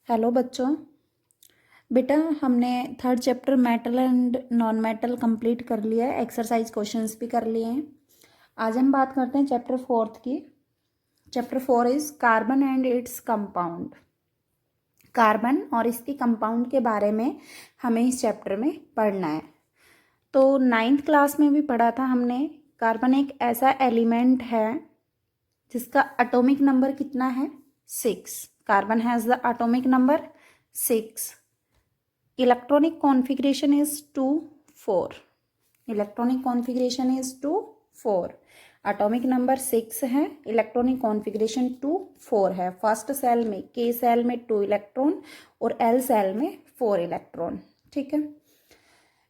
Hello बच्चों। बेटा हमने third chapter metal and non metal complete कर लिया है, एक्सरसाइज क्वेश्चंस भी कर लिए हैं। आज हम बात करते हैं चैप्टर फोर्थ की। Chapter 4 is carbon and its compound. Carbon और इसके कंपाउंड के बारे में हमें इस चैप्टर में पढ़ना है। तो 9th क्लास में भी पढ़ा था हमने। कार्बन एक ऐसा एलिमेंट है जिसका एटॉमिक नंबर कितना है? 6। Carbon has the atomic number 6। Electronic configuration is 2 4। Electronic configuration is 2 4। Atomic number 6 है, इलेक्ट्रॉनिक कॉन्फ़िगरेशन 2 4 है। फर्स्ट सेल में के सेल में 2 इलेक्ट्रॉन और एल सेल में 4 इलेक्ट्रॉन। ठीक है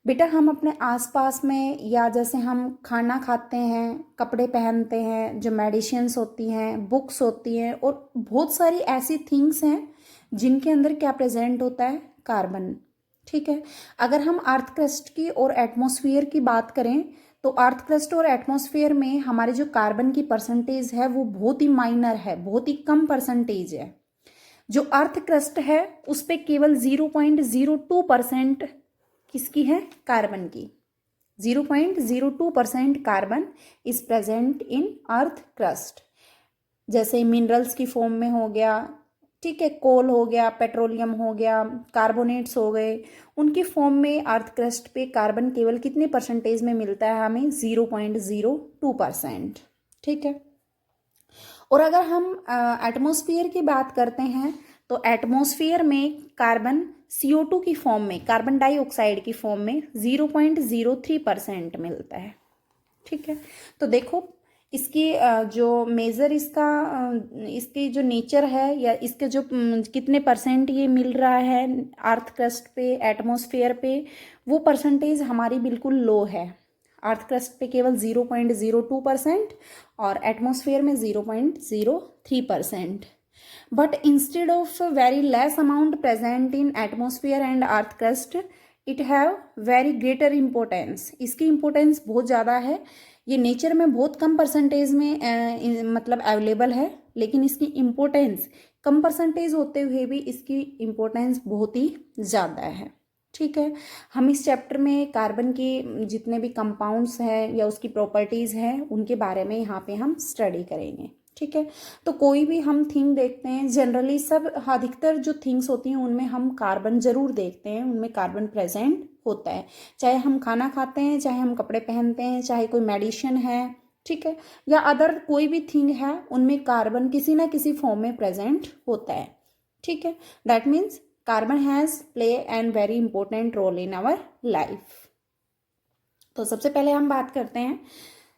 बेटा, हम अपने आसपास में या जैसे हम खाना खाते हैं, कपड़े पहनते हैं, जो मेडिसिन्स होती हैं, बुक्स होती हैं और बहुत सारी ऐसी थिंग्स हैं जिनके अंदर क्या प्रेजेंट होता है? कार्बन। ठीक है, अगर हम अर्थ क्रस्ट की और एटमॉस्फेयर की बात करें तो अर्थ क्रस्ट और एटमॉस्फेयर में हमारे जो कार्बन की परसेंटेज है वो बहुत ही माइनर है, बहुत ही कम परसेंटेज है। जो अर्थ क्रस्ट है उस पर केवल 0.02% किसकी है? कार्बन की। 0.02% carbon is present in earth crust. जैसे मिनरल्स की फॉर्म में हो गया, ठीक है, कोल हो गया, पेट्रोलियम हो गया, कार्बोनेट्स हो गए, उनकी फॉर्म में अर्थ क्रस्ट पे कार्बन केवल कितने परसेंटेज में मिलता है हमें? 0.02%। ठीक है, और अगर हम एटमॉस्फेयर की बात करते हैं तो एटमॉस्फेयर में कार्बन CO2 की फॉर्म में, कार्बन डाइऑक्साइड की फॉर्म में 0.03% मिलता है। ठीक है, तो देखो इसकी जो मेज़र इसकी जो नेचर है या इसके जो कितने परसेंट ये मिल रहा है अर्थ क्रस्ट पे, एटमॉस्फेयर पे, वो परसेंटेज हमारी बिल्कुल लो है। अर्थ क्रस्ट पे केवल 0.02% और एटमॉस्फेयर में 0.03%। But instead of very less amount present in atmosphere and earth crust, it have very greater importance. इसकी इम्पोर्टेंस बहुत ज़्यादा है। ये नेचर में बहुत कम परसेंटेज में मतलब अवेलेबल है, लेकिन इसकी इम्पोर्टेंस कम परसेंटेज होते हुए भी इसकी इम्पोर्टेंस बहुत ही ज़्यादा है। ठीक है, हम इस चैप्टर में कार्बन की जितने भी कंपाउंड्स हैं या उसकी प्रॉपर्टीज़ हैं उनके बारे में यहाँ पे हम स्टडी करेंगे। ठीक है, तो कोई भी हम थिंग देखते हैं, जनरली सब अधिकतर जो थिंग्स होती हैं उनमें हम कार्बन जरूर देखते हैं, उनमें कार्बन प्रेजेंट होता है। चाहे हम खाना खाते हैं, चाहे हम कपड़े पहनते हैं, चाहे कोई मेडिसिन है, ठीक है, या अदर कोई भी थिंग है, उनमें कार्बन किसी ना किसी फॉर्म में प्रेजेंट होता है। ठीक है, that means carbon has play an very important role in our life. तो सबसे पहले हम बात करते हैं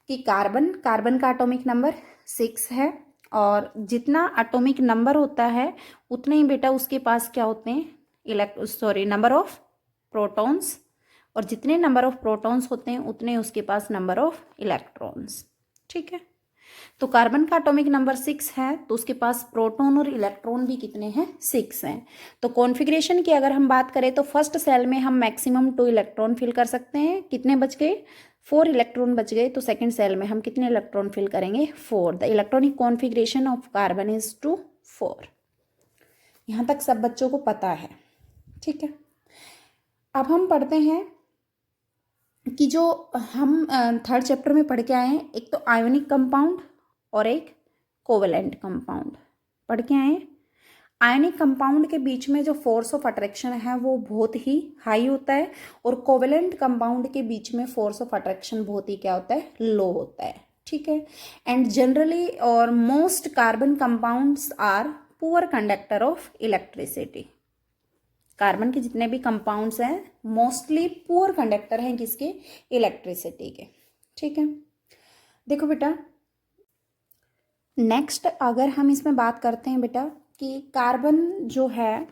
कि कार्बन का एटॉमिक नंबर 6 है, और जितना एटॉमिक नंबर होता है उतने ही बेटा उसके पास क्या होते हैं? नंबर ऑफ प्रोटॉन्स, और जितने नंबर ऑफ प्रोटॉन्स होते हैं उतने उसके पास नंबर ऑफ इलेक्ट्रॉन्स। ठीक है, तो कार्बन का एटॉमिक नंबर 6 है तो उसके पास प्रोटॉन और इलेक्ट्रॉन भी कितने हैं? 6 हैं। तो कॉन्फ़िगरेशन की अगर हम बात करें तो फर्स्ट सेल में हम मैक्सिमम 2 इलेक्ट्रॉन फिल कर सकते हैं। कितने बच गए? 4 इलेक्ट्रॉन बच गए। तो सेकेंड सेल में हम कितने इलेक्ट्रॉन फिल करेंगे? 4। The electronic configuration of carbon is 2 4। यहाँ तक सब बच्चों को पता है। ठीक है, अब हम पढ़ते हैं कि जो हम थर्ड चैप्टर में पढ़ के आए हैं, एक तो आयोनिक कंपाउंड और एक कोवेलेंट कंपाउंड पढ़ के आए हैं। आयनिक कंपाउंड के बीच में जो फोर्स ऑफ अट्रैक्शन है वो बहुत ही हाई होता है, और कोवेलेंट कंपाउंड के बीच में फोर्स ऑफ अट्रैक्शन बहुत ही क्या होता है? लो होता है। ठीक है, एंड जनरली और most carbon compounds are poor conductor of electricity. Carbon के जितने भी कंपाउंड्स हैं मोस्टली पुअर कंडक्टर हैं किसके? इलेक्ट्रिसिटी के। ठीक है, देखो बेटा नेक्स्ट अगर हम इसमें बात करते हैं बेटा कि कार्बन जो है,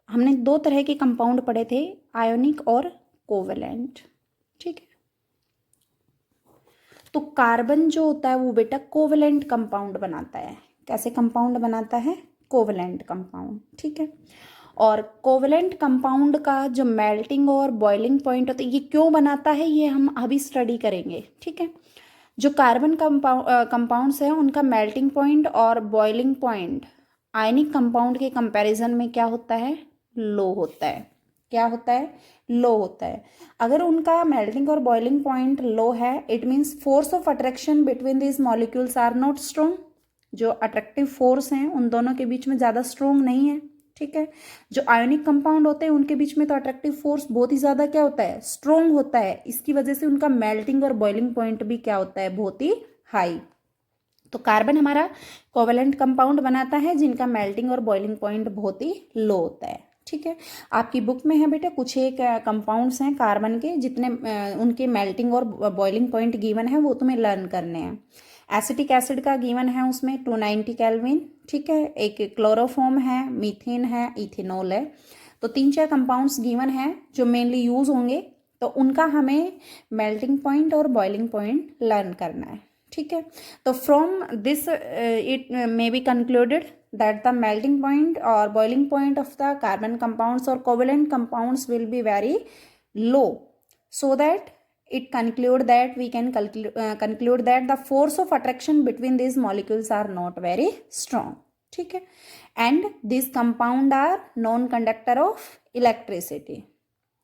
हमने 2 तरह के कंपाउंड पढ़े थे, आयोनिक और कोवेलेंट। ठीक है, तो कार्बन जो होता है वो बेटा कोवेलेंट कंपाउंड बनाता है। कैसे कंपाउंड बनाता है? Covalent compound. ठीक है, और कोवेलेंट कंपाउंड का जो मेल्टिंग और बॉइलिंग पॉइंट होता है, ये क्यों बनाता है ये हम अभी स्टडी करेंगे। ठीक है, जो कार्बन कंपाउंड्स हैं उनका मेल्टिंग पॉइंट और बॉइलिंग पॉइंट आयनिक कंपाउंड के कंपैरिजन में क्या होता है, लो होता है। क्या होता है, लो होता है। अगर उनका मेल्टिंग और बॉइलिंग पॉइंट लो है, it means force of attraction between this molecules are not strong. जो अट्रैक्टिव फोर्स हैं उन दोनों के बीच में ज़्यादा स्ट्रॉन्ग नहीं है, ठीक है। जो आयोनिक कंपाउंड होते हैं उनके बीच में तो अट्रैक्टिव फोर्स बहुत ही ज़्यादा क्या होता है, स्ट्रॉन्ग होता है। इसकी वजह से उनका मेल्टिंग और बॉइलिंग पॉइंट भी क्या होता है, बहुत ही हाई। तो कार्बन हमारा कोवेलेंट कंपाउंड बनाता है जिनका मेल्टिंग और बॉइलिंग पॉइंट बहुत ही लो होता है, ठीक है। आपकी बुक में है बेटा कुछ एक कंपाउंड्स हैं कार्बन के, जितने उनके मेल्टिंग और बॉइलिंग पॉइंट गिवन है वो तुम्हें लर्न करने हैं। एसिटिक एसिड का गिवन है उसमें 290 केल्विन, ठीक है। एक क्लोरोफॉर्म है, मीथेन है, इथेनॉल है। तो 3-4 कंपाउंड्स गिवन है जो मेनली यूज होंगे, तो उनका हमें मेल्टिंग पॉइंट और बॉइलिंग पॉइंट लर्न करना है, ठीक है। तो from this it may be concluded that the melting point or boiling point of the carbon compounds or covalent compounds will be very low, so that it conclude that we can conclude that the force of attraction between these molecules are not very strong, ठीक है। and these compound are non conductor of electricity,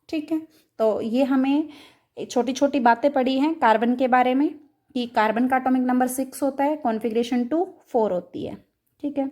ठीक है। तो ये हमें छोटी छोटी बातें पढ़ी हैं कार्बन के बारे में कि कार्बन का एटॉमिक नंबर 6 होता है, कॉन्फ़िगरेशन 2 4 होती है, ठीक है।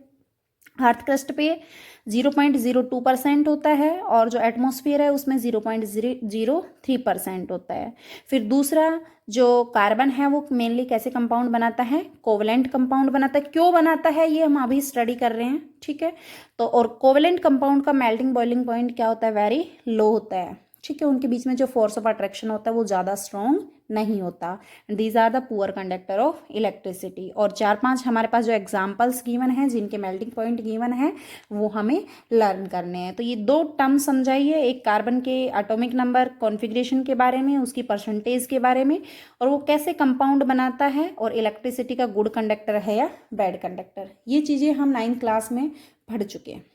अर्थ क्रस्ट पे 0.02% होता है और जो एटमॉस्फेयर है उसमें 0.003% होता है। फिर दूसरा जो कार्बन है वो मेनली कैसे कंपाउंड बनाता है, कोवेलेंट कंपाउंड बनाता है। क्यों बनाता है ये हम अभी स्टडी कर रहे हैं, ठीक है। तो और कोवेलेंट कंपाउंड का मेल्टिंग बॉइलिंग पॉइंट क्या होता है, वेरी लो होता है, ठीक है। उनके बीच में जो फोर्स ऑफ अट्रैक्शन होता है वो ज़्यादा स्ट्रॉन्ग नहीं होता। These are the poor conductor of electricity. और 4-5 हमारे पास जो एग्जाम्पल्स गिवन हैं जिनके मेल्टिंग पॉइंट गिवन है वो हमें लर्न करने हैं। तो ये 2 टर्म समझाइए, एक कार्बन के एटॉमिक नंबर कॉन्फ़िगरेशन के बारे में, उसकी परसेंटेज के बारे में, और वो कैसे कंपाउंड बनाता है, और इलेक्ट्रिसिटी का गुड कंडक्टर है या बैड कंडक्टर। ये चीज़ें हम 9th क्लास में पढ़ चुके हैं।